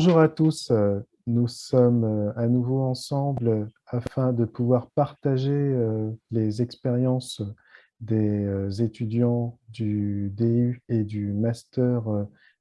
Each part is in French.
Bonjour à tous, nous sommes à nouveau ensemble afin de pouvoir partager les expériences des étudiants du DU et du master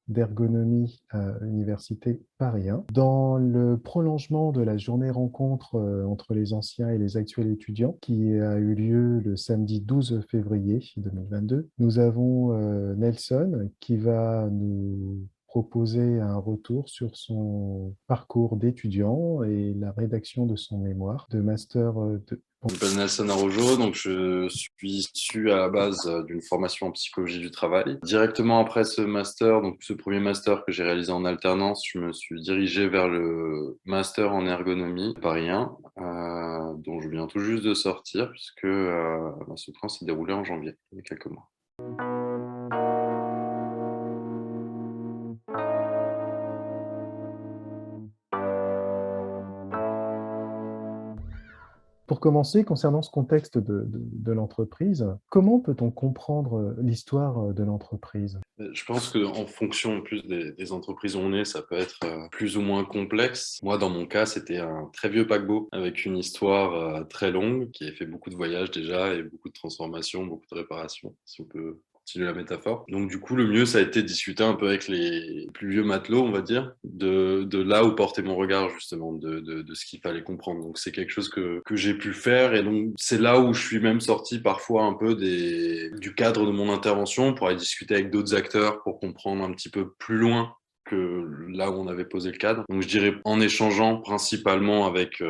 d'ergonomie à l'Université Paris 1. Dans le prolongement de la journée rencontre entre les anciens et les actuels étudiants qui a eu lieu le samedi 12 février 2022, nous avons Nelson qui va nous proposer un retour sur son parcours d'étudiant et la rédaction de son mémoire de master de... Je m'appelle Nelson Arojo, donc je suis issu à la base d'une formation en psychologie du travail. Directement après ce master, donc ce premier master que j'ai réalisé en alternance, je me suis dirigé vers le master en ergonomie Paris 1, dont je viens tout juste de sortir puisque ma soutenance s'est déroulée en janvier, il y a quelques mois. Pour commencer, concernant ce contexte de l'entreprise, comment peut-on comprendre l'histoire de l'entreprise? Je pense qu'en fonction en plus des entreprises où on est, ça peut être plus ou moins complexe. Moi, dans mon cas, c'était un très vieux paquebot avec une histoire très longue qui a fait beaucoup de voyages déjà et beaucoup de transformations, beaucoup de réparations, si on peut continuer la métaphore. Donc du coup, le mieux, ça a été de discuter un peu avec les plus vieux matelots, on va dire, de là où portait mon regard justement, de ce qu'il fallait comprendre. Donc c'est quelque chose que j'ai pu faire et donc c'est là où je suis même sorti parfois un peu du cadre de mon intervention pour aller discuter avec d'autres acteurs pour comprendre un petit peu plus loin que là où on avait posé le cadre. Donc je dirais en échangeant principalement avec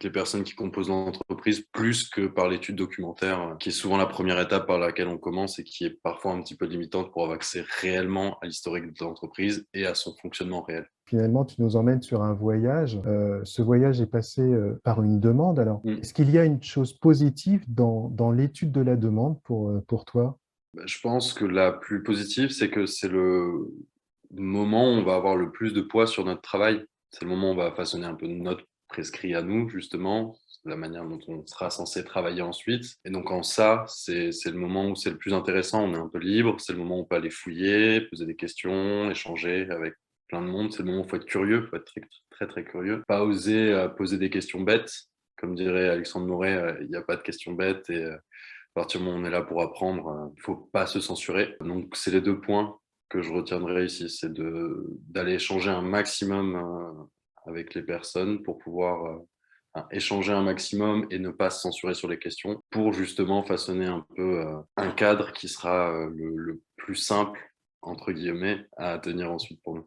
les personnes qui composent l'entreprise, plus que par l'étude documentaire, qui est souvent la première étape par laquelle on commence et qui est parfois un petit peu limitante pour avoir accès réellement à l'historique de l'entreprise et à son fonctionnement réel. Finalement, tu nous emmènes sur un voyage. Ce voyage est passé par une demande. Alors, Mm. est-ce qu'il y a une chose positive dans l'étude de la demande pour toi? Je pense que la plus positive, c'est que c'est le moment où on va avoir le plus de poids sur notre travail. C'est le moment où on va façonner un peu notre prescrit à nous, justement, la manière dont on sera censé travailler ensuite. Et donc, en ça, c'est le moment où c'est le plus intéressant. On est un peu libre. C'est le moment où on peut aller fouiller, poser des questions, échanger avec plein de monde. C'est le moment où il faut être curieux, il faut être très, très, très curieux. Pas oser poser des questions bêtes. Comme dirait Alexandre Mouret, il n'y a pas de questions bêtes et à partir du moment où on est là pour apprendre, il ne faut pas se censurer. Donc, c'est les deux points que je retiendrai ici, c'est d'aller échanger un maximum avec les personnes pour pouvoir échanger un maximum et ne pas se censurer sur les questions pour justement façonner un peu un cadre qui sera le plus simple, entre guillemets, à tenir ensuite pour nous.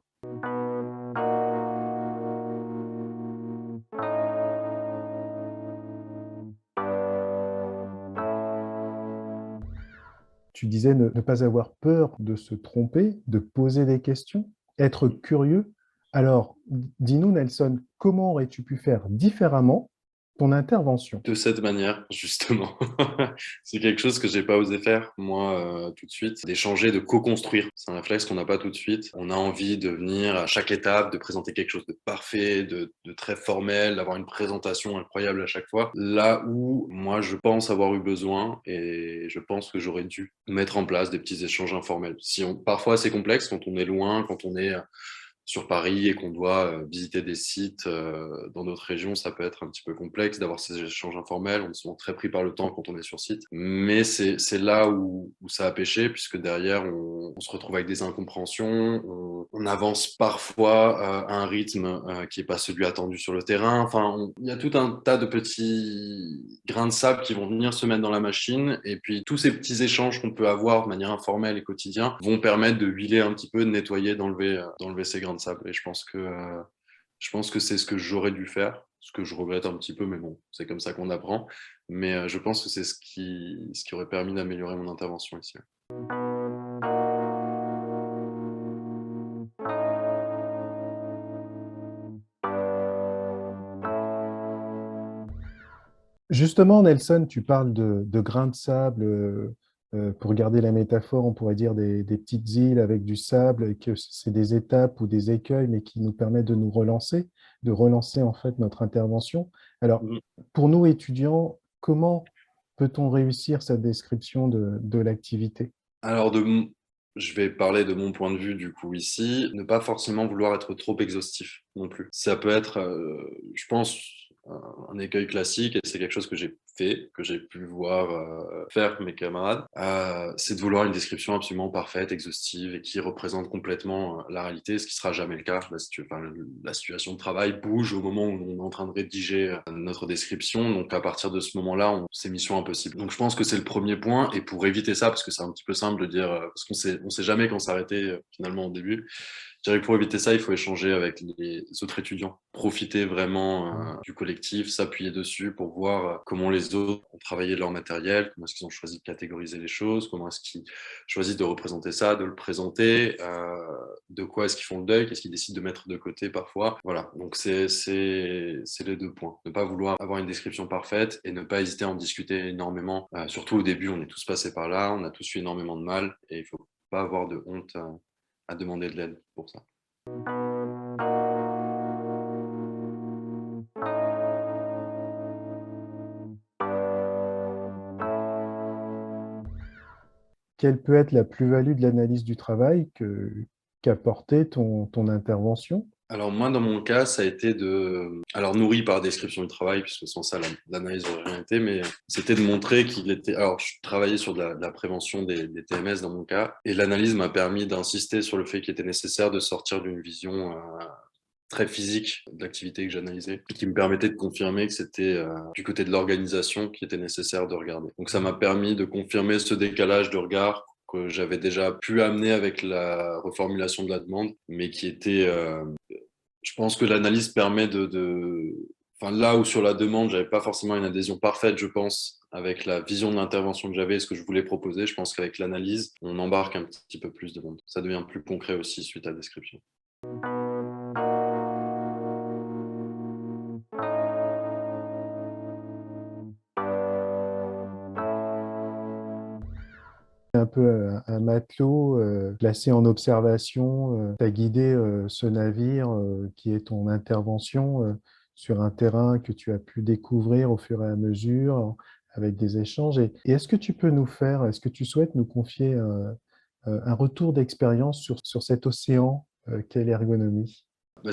Tu disais ne pas avoir peur de se tromper, de poser des questions, être curieux. Alors, dis-nous, Nelson, comment aurais-tu pu faire différemment ton intervention? De cette manière, justement. C'est quelque chose que j'ai pas osé faire, moi, tout de suite. D'échanger, de co-construire. C'est un réflexe qu'on n'a pas tout de suite. On a envie de venir à chaque étape, de présenter quelque chose de parfait, de très formel, d'avoir une présentation incroyable à chaque fois. Là où, moi, je pense avoir eu besoin et je pense que j'aurais dû mettre en place des petits échanges informels. Parfois, c'est complexe quand on est loin, quand on est sur Paris et qu'on doit visiter des sites dans d'autres régions, ça peut être un petit peu complexe d'avoir ces échanges informels. On est souvent très pris par le temps quand on est sur site. Mais c'est là où ça a pêché, puisque derrière, on se retrouve avec des incompréhensions. On avance parfois à un rythme qui n'est pas celui attendu sur le terrain. Enfin, il y a tout un tas de petits grains de sable qui vont venir se mettre dans la machine. Et puis, tous ces petits échanges qu'on peut avoir de manière informelle et quotidienne vont permettre de huiler un petit peu, de nettoyer, d'enlever ces grains de sable. Et je pense que c'est ce que j'aurais dû faire, ce que je regrette un petit peu, mais bon, c'est comme ça qu'on apprend. Mais je pense que c'est ce qui aurait permis d'améliorer mon intervention ici. Justement, Nelson, tu parles de grains de sable. Pour garder la métaphore, on pourrait dire des petites îles avec du sable, et que c'est des étapes ou des écueils, mais qui nous permettent de nous relancer, de relancer en fait notre intervention. Alors, Mhm. pour nous étudiants, comment peut-on réussir cette description de l'activité? Alors, Je vais parler de mon point de vue du coup ici, ne pas forcément vouloir être trop exhaustif non plus. Ça peut être, je pense, un écueil classique et c'est quelque chose que j'ai fait, que j'ai pu voir faire mes camarades, c'est de vouloir une description absolument parfaite, exhaustive et qui représente complètement la réalité, ce qui sera jamais le cas. La situation de travail bouge au moment où on est en train de rédiger notre description, donc à partir de ce moment-là, c'est mission impossible. Donc je pense que c'est le premier point et pour éviter ça, parce que c'est un petit peu simple de dire, parce on sait jamais quand s'arrêter finalement au début, je dirais que pour éviter ça, il faut échanger avec les autres étudiants, profiter vraiment du collectif, s'appuyer dessus pour voir comment les autres ont travaillé leur matériel, comment est-ce qu'ils ont choisi de catégoriser les choses, comment est-ce qu'ils choisissent de représenter ça, de le présenter, de quoi est-ce qu'ils font le deuil, qu'est-ce qu'ils décident de mettre de côté parfois. Voilà, donc c'est les deux points. Ne pas vouloir avoir une description parfaite et ne pas hésiter à en discuter énormément. Surtout au début, on est tous passés par là, on a tous eu énormément de mal et il ne faut pas avoir de honte à demander de l'aide pour ça. Quelle peut être la plus-value de l'analyse du travail qu'apportait ton intervention? Alors moi, dans mon cas, ça a été alors nourri par la description du travail, puisque sans ça, l'analyse n'aurait rien été, mais c'était de montrer qu'il était... Alors, je travaillais sur de la prévention des TMS dans mon cas, et l'analyse m'a permis d'insister sur le fait qu'il était nécessaire de sortir d'une vision très physique de l'activité que j'analysais, et qui me permettait de confirmer que c'était du côté de l'organisation qui était nécessaire de regarder. Donc ça m'a permis de confirmer ce décalage de regard que j'avais déjà pu amener avec la reformulation de la demande, mais qui était... je pense que l'analyse permet Enfin, là où sur la demande, j'avais pas forcément une adhésion parfaite, je pense, avec la vision de l'intervention que j'avais et ce que je voulais proposer, je pense qu'avec l'analyse, on embarque un petit peu plus de monde. Ça devient plus concret aussi suite à la description. Un peu un matelot placé en observation, tu as guidé ce navire qui est ton intervention sur un terrain que tu as pu découvrir au fur et à mesure avec des échanges. Et est-ce que tu souhaites nous confier un retour d'expérience sur cet océan qu'est l'ergonomie? Bah,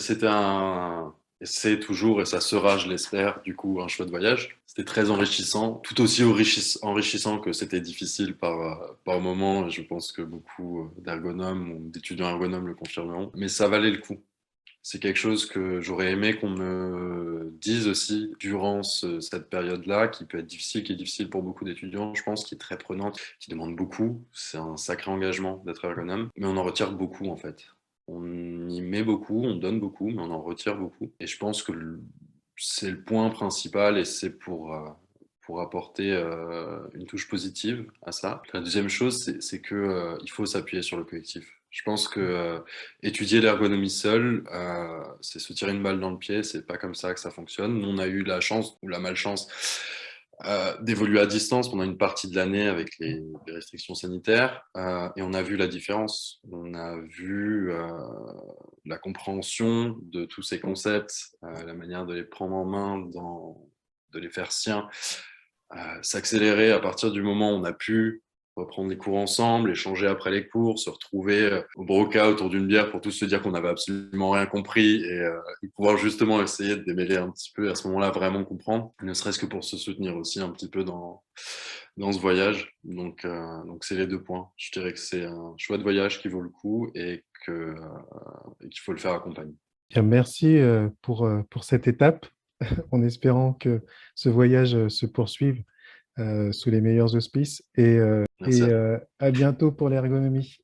et c'est toujours, et ça sera, je l'espère, du coup, un chouette voyage. C'était très enrichissant, tout aussi enrichissant que c'était difficile par moment. Je pense que beaucoup d'ergonomes ou d'étudiants ergonomes le confirmeront. Mais ça valait le coup. C'est quelque chose que j'aurais aimé qu'on me dise aussi durant cette période-là, qui peut être difficile, qui est difficile pour beaucoup d'étudiants, je pense, qui est très prenante, qui demande beaucoup. C'est un sacré engagement d'être ergonome, mais on en retire beaucoup en fait. On y met beaucoup, on donne beaucoup, mais on en retire beaucoup. Et je pense que c'est le point principal et c'est pour apporter une touche positive à ça. La deuxième chose, c'est que il faut s'appuyer sur le collectif. Je pense que étudier l'ergonomie seule, c'est se tirer une balle dans le pied. C'est pas comme ça que ça fonctionne. Nous, on a eu la chance ou la malchance d'évoluer à distance pendant une partie de l'année avec les restrictions sanitaires et on a vu la différence. On a vu la compréhension de tous ces concepts, la manière de les prendre en main, de les faire siens, s'accélérer à partir du moment où on a pu reprendre les cours ensemble, échanger après les cours, se retrouver au broca autour d'une bière pour tous se dire qu'on n'avait absolument rien compris et pouvoir justement essayer de démêler un petit peu et à ce moment-là vraiment comprendre, ne serait-ce que pour se soutenir aussi un petit peu dans ce voyage. Donc c'est les deux points. Je dirais que c'est un chouette voyage qui vaut le coup et qu'il faut le faire accompagner. Bien, merci pour cette étape, en espérant que ce voyage se poursuive sous les meilleurs auspices et Merci à toi. à bientôt pour l'ergonomie.